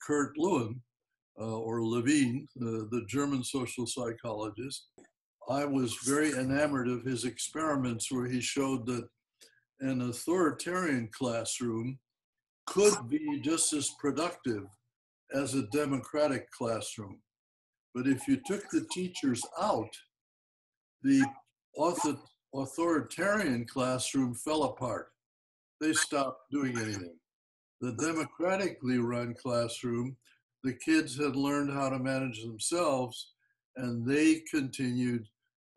Kurt Lewin, or Levine, the German social psychologist. I was very enamored of his experiments where he showed that an authoritarian classroom could be just as productive as a democratic classroom. But if you took the teachers out, the authoritarian classroom fell apart. They stopped doing anything. The democratically run classroom, the kids had learned how to manage themselves, and they continued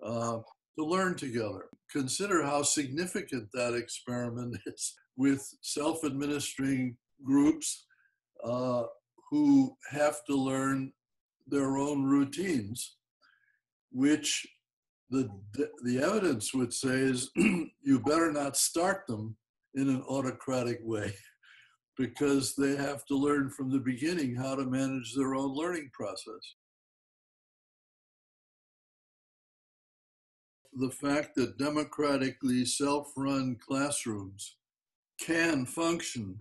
to learn together. Consider how significant that experiment is with self-administering groups who have to learn their own routines, which the evidence would say is you better not start them in an autocratic way, because they have to learn from the beginning how to manage their own learning process. The fact that democratically self-run classrooms can function,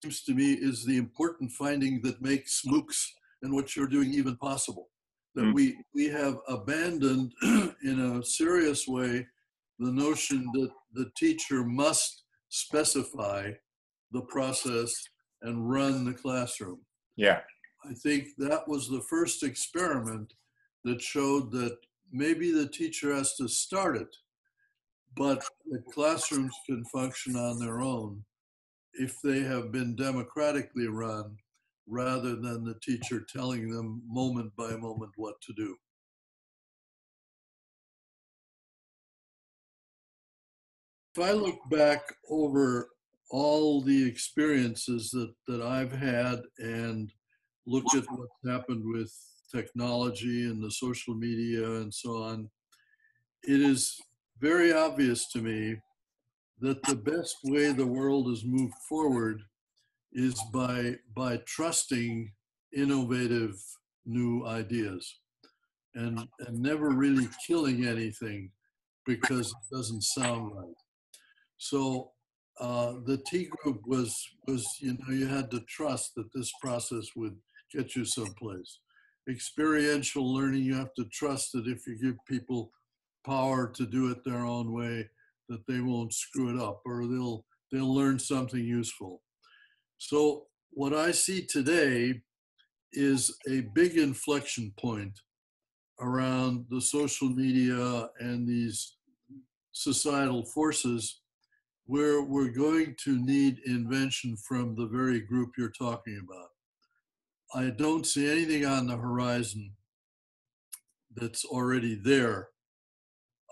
seems to me, is the important finding that makes MOOCs and what you're doing even possible. That we have abandoned in a serious way the notion that the teacher must specify the process and run the classroom. Yeah. I think that was the first experiment that showed that maybe the teacher has to start it, but the classrooms can function on their own if they have been democratically run, rather than the teacher telling them moment by moment what to do. If I look back over all the experiences that I've had and look at what's happened with technology and the social media and so on, it is very obvious to me that the best way the world has moved forward is by trusting innovative new ideas and never really killing anything because it doesn't sound right. So the T group was, you had to trust that this process would get you someplace. Experiential learning, you have to trust that if you give people power to do it their own way, that they won't screw it up, or they'll learn something useful. So what I see today is a big inflection point around the social media and these societal forces where we're going to need invention from the very group you're talking about. I don't see anything on the horizon that's already there.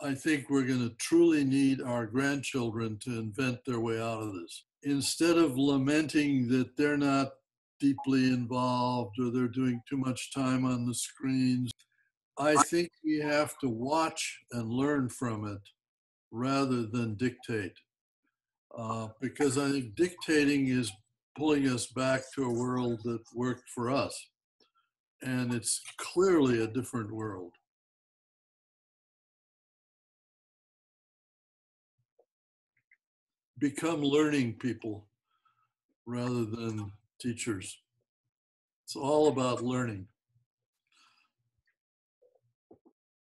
I think we're going to truly need our grandchildren to invent their way out of this. Instead of lamenting that they're not deeply involved or they're doing too much time on the screens, I think we have to watch and learn from it rather than dictate. Because I think dictating is pulling us back to a world that worked for us. And it's clearly a different world. Become learning people rather than teachers. It's all about learning.